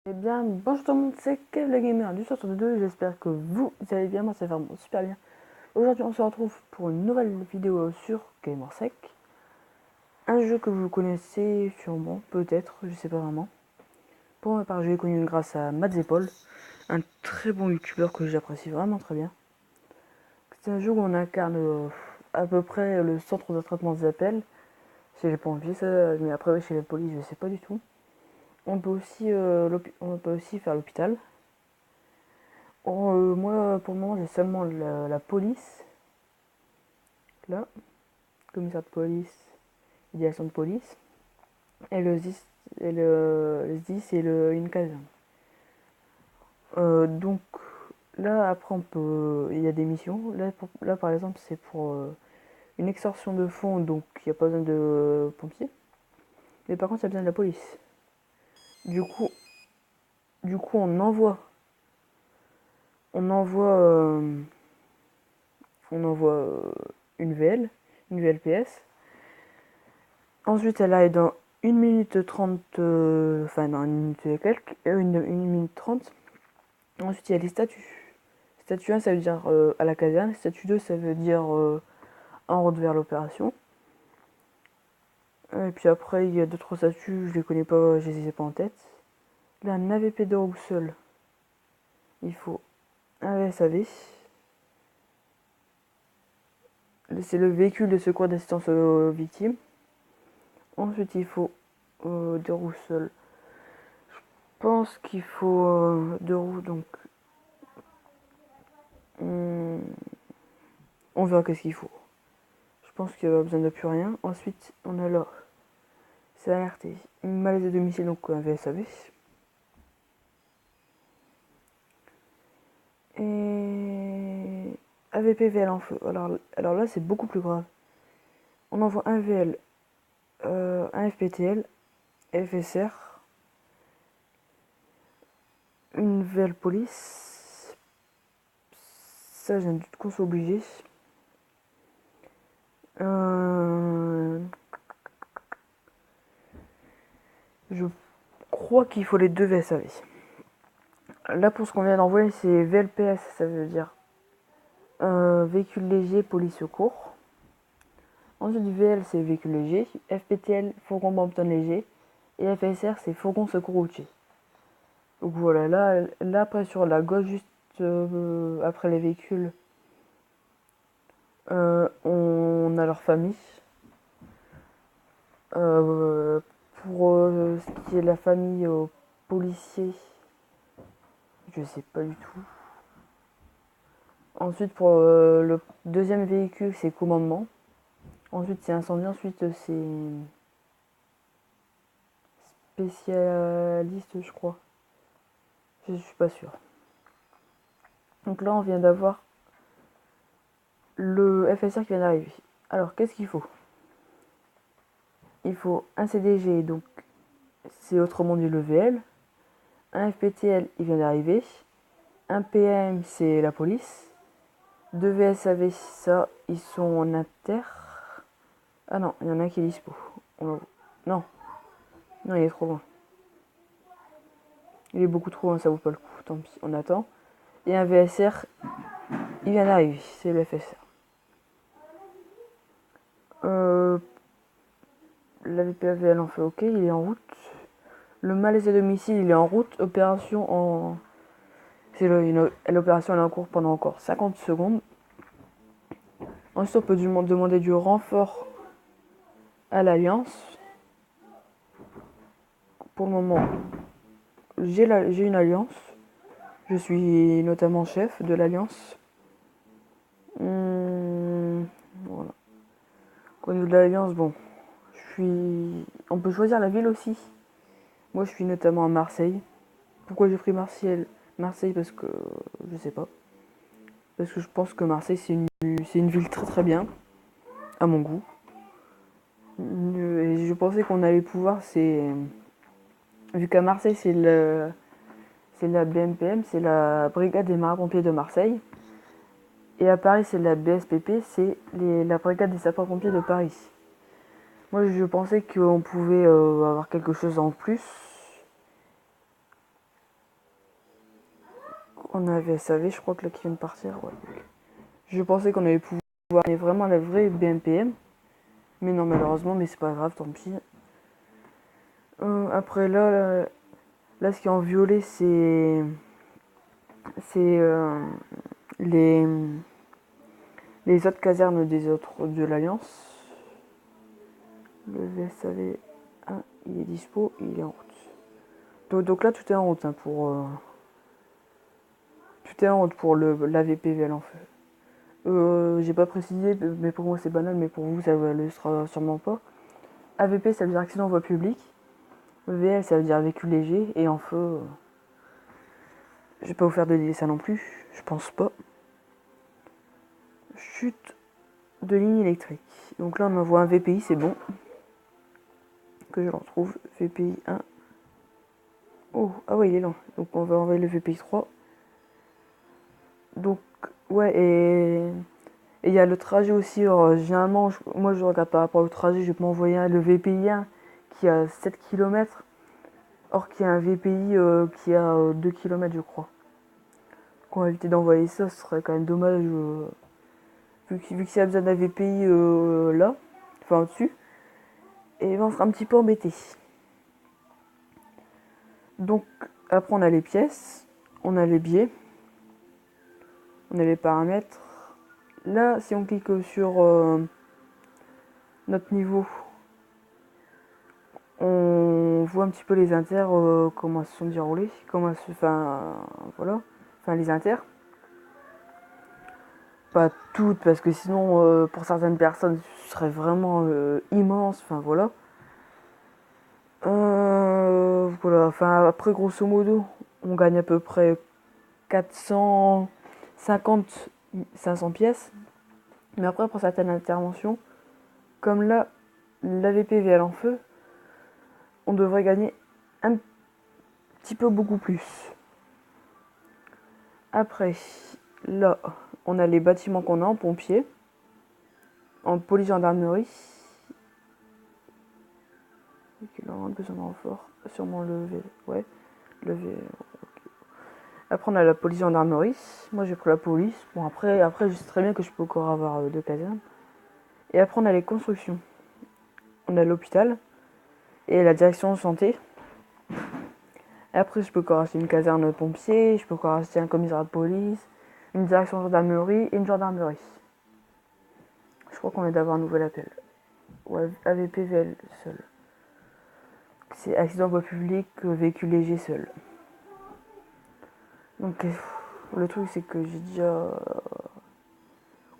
Eh bien, bonjour tout le monde, c'est Kev le Gamer du 62, j'espère que vous allez bien, moi ça va vraiment super bien. Aujourd'hui on se retrouve pour une nouvelle vidéo sur Gamersec, un jeu que vous connaissez sûrement, peut-être, je sais pas vraiment. Pour ma part, je l'ai connu grâce à Matt Paul, un très bon youtubeur que j'apprécie vraiment très bien. C'est un jeu où on incarne à peu près le centre de traitement des appels, chez les pompiers, ça, mais après chez la police je sais pas du tout. On peut aussi faire l'hôpital. Moi, pour le moment, j'ai seulement la police, là, commissaire de police, direction de police, et le ZIS, le ZIS et une caserne. Donc, là, après, il y a des missions. Là par exemple, c'est pour une extorsion de fonds, donc il n'y a pas besoin de pompiers. Mais par contre, il y a besoin de la police. Du coup, du coup on envoie, on envoie une VL, une VLPS. Ensuite, elle arrive dans 1 minute 30, enfin dans 1 minute et quelques, 1 minute 30. Ensuite, il y a les statuts. Statut 1, ça veut dire à la caserne. Statut 2, ça veut dire en route vers l'opération. Et puis après, il y a d'autres statuts, je les connais pas, je les ai pas en tête. Là, un AVP de ou seul, il faut un VSAV. C'est le véhicule de secours d'assistance aux victimes. Ensuite, il faut deux roues seules. Je pense qu'il faut deux roues, donc on verra qu'est-ce qu'il faut. Je pense qu'il n'y a besoin de plus rien. Ensuite, on a là, c'est alerté. Malaise de domicile, donc un VSAV. Et AVP VL en feu. Alors là, c'est beaucoup plus grave. On envoie un VL, un FPTL, FSR, une VL police. Ça, j'ai un doute qu'on soit obligé. Je crois qu'il faut les deux VSAV. Là, pour ce qu'on vient d'envoyer, c'est VLPS, ça veut dire véhicule léger, police secours. Ensuite, VL, c'est véhicule léger. FPTL, fourgon Brompton léger. Et FSR, c'est fourgon secours routier. Donc voilà, là après sur la gauche, juste après les véhicules, on a leur famille. Pour ce qui est de la famille policier, je sais pas du tout. Ensuite, pour le deuxième véhicule, c'est commandement. Ensuite, c'est incendie. Ensuite, c'est spécialiste, je crois. Je suis pas sûre. Donc là, on vient d'avoir le FSR qui vient d'arriver. Alors, qu'est-ce qu'il faut? Il faut un CDG, donc c'est autrement dit le VL. Un FPTL, il vient d'arriver. Un PM, c'est la police. Deux VSAV, ça, ils sont en inter. Ah non, il y en a un qui est dispo. Non, non, il est trop loin. Il est beaucoup trop loin, ça vaut pas le coup. Tant pis, on attend. Et un VSR, il vient d'arriver, c'est le FSR. La VPAVL en fait ok, il est en route. Le malaise à domicile, il est en route. Opération en. L'opération elle est en cours pendant encore 50 secondes. Ensuite, on peut demander du renfort à l'Alliance. Pour le moment, j'ai une alliance. Je suis notamment chef de l'Alliance. Voilà. Au niveau de l'Alliance, bon, on peut choisir la ville aussi. Moi, je suis notamment à Marseille. Pourquoi j'ai pris Marseille parce que je sais pas. Parce que je pense que Marseille c'est une ville très très bien à mon goût. Et je pensais qu'on allait pouvoir vu qu'à Marseille c'est la BMPM, c'est la brigade des marins-pompiers de Marseille. Et à Paris c'est la BSPP, c'est la brigade des sapeurs-pompiers de Paris. Moi je pensais qu'on pouvait avoir quelque chose en plus. On avait SAV, je crois que là qui vient de partir. Ouais. Je pensais qu'on allait pouvoir gagner vraiment la vraie BMPM. Mais non, malheureusement, mais c'est pas grave, tant pis. Après là, ce qui est en violet, c'est les autres casernes des autres de l'Alliance. Le VSAV 1, il est dispo, il est en route. Donc là, tout est en route hein, tout est en route pour l'AVP en feu. J'ai pas précisé, mais pour moi c'est banal, mais pour vous ça ne le sera sûrement pas. AVP ça veut dire accident en voie publique. VL ça veut dire véhicule léger. Et en feu, je vais pas vous faire de dessin non plus, je pense pas. Chute de ligne électrique. Donc là on envoie un VPI, c'est bon. Que je le retrouve. VPI 1. Oh, ah ouais il est lent. Donc on va envoyer le VPI 3. Donc ouais et il y a le trajet aussi. Généralement moi je regarde par rapport au trajet, je vais m'envoyer le VPI 1 qui a 7 km. Or qu'il y a un VPI qui a 2 km je crois. Qu'on va éviter d'envoyer ça, ce serait quand même dommage. Vu qu'il y a besoin d'un VPI là, enfin au-dessus. Et ben, on sera un petit peu embêté. Donc après on a les pièces, on a les biais, on a les paramètres. Là si on clique sur notre niveau, on voit un petit peu les inters, comment se sont déroulés, voilà, enfin les inters. Pas toutes parce que sinon pour certaines personnes ce serait vraiment immense, enfin voilà. Voilà, enfin après grosso modo on gagne à peu près 450 500 pièces. Mais après pour certaines interventions, comme là l'AVP VL en feu, on devrait gagner un petit peu beaucoup plus. Après là on a les bâtiments qu'on a en pompiers, en police gendarmerie. Il aura besoin de renfort, sûrement le V. Ouais, le V. Après on a la police gendarmerie. Moi j'ai pris la police. Bon après je sais très bien que je peux encore avoir deux casernes. Et après on a les constructions. On a l'hôpital et la direction de santé. Et après je peux encore acheter une caserne pompier, je peux encore acheter un commissariat de police, une direction de gendarmerie et une gendarmerie. Je crois qu'on vient d'avoir un nouvel appel. Ouais, AVPVL seul. C'est accident de voie publique, véhicule léger seul. Donc le truc c'est que j'ai déjà...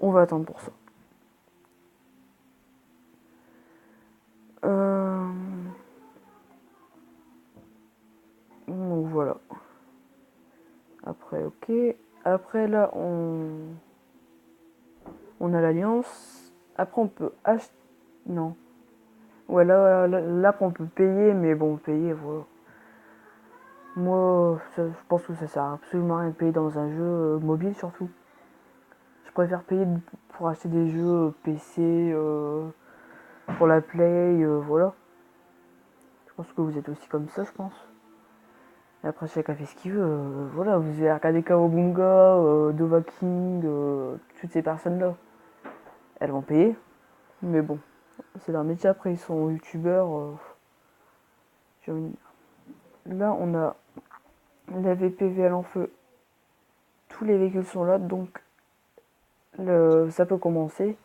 On va attendre pour ça. Donc voilà. Après ok. Après là on a l'alliance. Après on peut acheter... Non. Ouais là on peut payer, mais bon payer voilà. Moi je pense que ça sert absolument à rien de payer dans un jeu mobile surtout. Je préfère payer pour acheter des jeux PC, pour la Play, voilà. Je pense que vous êtes aussi comme ça, je pense. Et après, chacun fait ce qu'il veut. Voilà, vous avez regardé Kawabunga, Dova King, toutes ces personnes-là. Elles vont payer. Mais bon, c'est leur métier. Après, ils sont youtubeurs. Là, on a la VPVL en feu. Tous les véhicules sont là, donc ça peut commencer.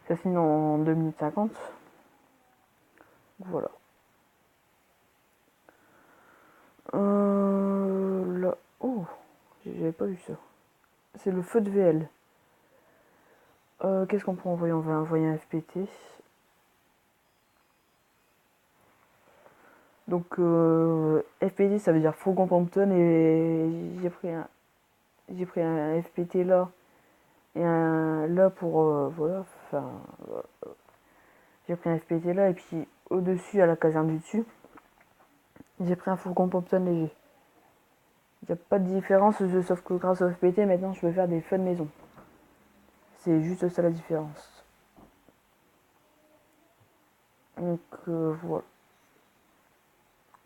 Ça finit en 2 minutes 50. Voilà. Là. Oh, j'avais pas vu ça. C'est le feu de VL. Qu'est-ce qu'on peut envoyer? On va envoyer un FPT. Donc FPT ça veut dire fourgon Pompton et j'ai pris un FPT là et un là pour voilà enfin j'ai pris un FPT là et puis au dessus à la caserne du dessus j'ai pris un fourgon Pompton léger. Il n'y a pas de différence sauf que grâce au FPT maintenant je peux faire des feux de maison. C'est juste ça la différence. Donc voilà.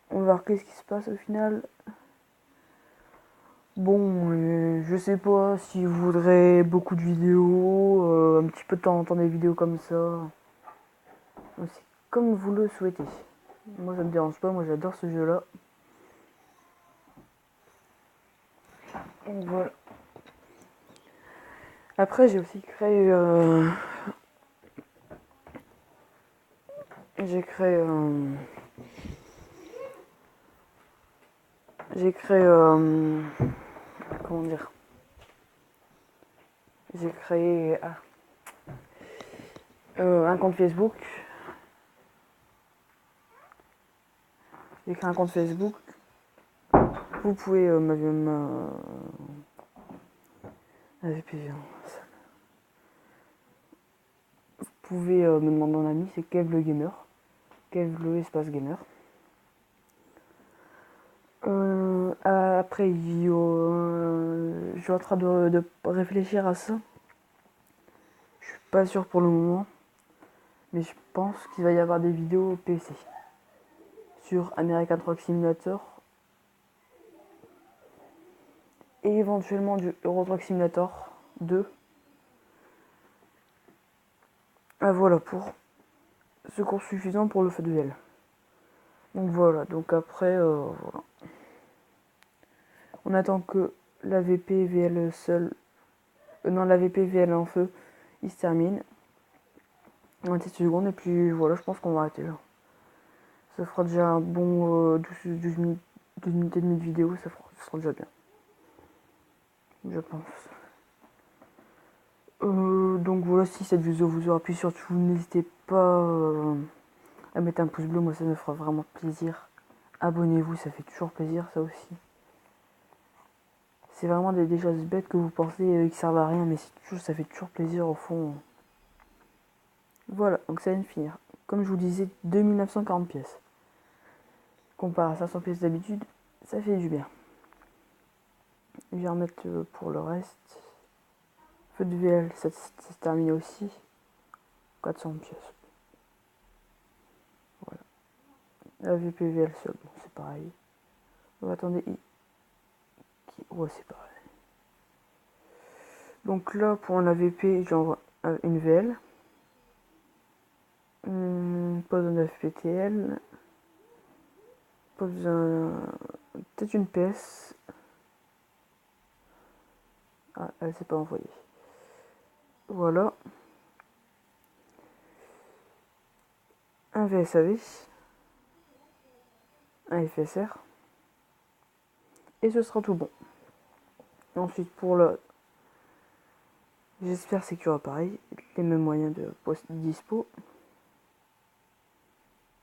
On va voir qu'est-ce qui se passe au final. Bon, je sais pas si vous voudrez beaucoup de vidéos, un petit peu de temps en temps des vidéos comme ça. C'est comme vous le souhaitez. Moi ça me dérange pas, moi j'adore ce jeu là. Donc voilà. Après j'ai aussi créé j'ai créé comment dire, j'ai créé un compte Facebook. J'ai créé un compte Facebook. Vous pouvez vous pouvez me demander un ami, c'est Kev le gamer. Kev le espace gamer. Après, je suis en train de réfléchir à ça. Je suis pas sûr pour le moment, mais je pense qu'il va y avoir des vidéos PC sur American Truck Simulator et éventuellement du Euro Truck Simulator 2. Voilà pour ce cours suffisant pour le fait de VL. Donc voilà, donc après, voilà. On attend que la VP VL seul, non la VP VL en feu, il se termine. 27 secondes et puis voilà, je pense qu'on va arrêter là. Ça fera déjà un bon 12 minutes, 12 minutes et demie de vidéo, ça sera déjà bien. Je pense. Donc voilà, si cette vidéo vous aura plu, surtout n'hésitez pas à mettre un pouce bleu, moi ça me fera vraiment plaisir. Abonnez-vous, ça fait toujours plaisir ça aussi. C'est vraiment des choses bêtes que vous pensez qui servent à rien, mais ça fait toujours plaisir au fond. Voilà, donc ça vient de finir. Comme je vous disais, 2940 pièces. Comparé à 500 pièces d'habitude, ça fait du bien. Je vais remettre pour le reste. Feu de VL, ça se termine aussi. 400 pièces. Voilà. La VPVL seul, bon, c'est pareil. Attendez, ouais, c'est pareil. Donc là, pour la VP, j'envoie une VL. Pas besoin de FPTL. Pas besoin. Peut-être une PS. Ah, elle s'est pas envoyée. Voilà. Un VSAV. Un FSR. Et ce sera tout bon. Ensuite, pour le. J'espère c'est qu'il y aura pareil. Les mêmes moyens de dispo.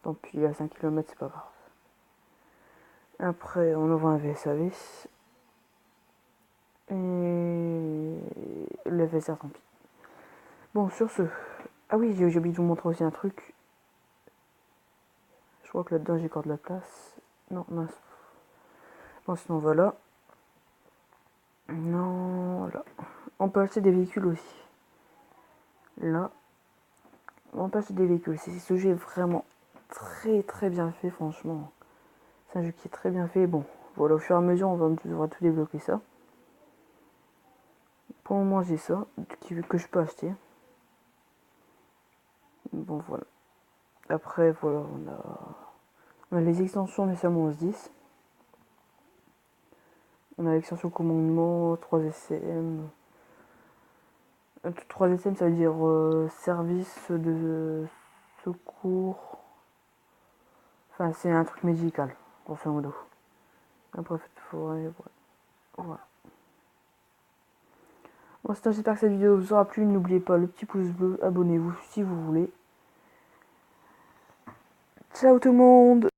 Tant pis, à 5 km, c'est pas grave. Après, on envoie un VSAV. Et le FSR, tant pis. Bon, sur ce. Ah oui, j'ai oublié de vous montrer aussi un truc. Je crois que là-dedans, j'ai encore de la place. Non, mince. Bon, sinon, voilà. Non, voilà. On peut acheter des véhicules aussi. Là. On peut acheter des véhicules. Ce jeu est vraiment très très bien fait, franchement. C'est un jeu qui est très bien fait. Bon, voilà, au fur et à mesure, on va tout débloquer ça. Pour le moment, j'ai ça que je peux acheter. Bon, voilà. Après, voilà, on a les extensions nécessairement 11-10. On a l'extension commandement 3SM. 3SM, ça veut dire service de secours. Enfin, c'est un truc médical, grosso modo. Un préfet de forêt, voilà. Bon, j'espère que cette vidéo vous aura plu. N'oubliez pas le petit pouce bleu, abonnez-vous si vous voulez. Ciao tout le monde!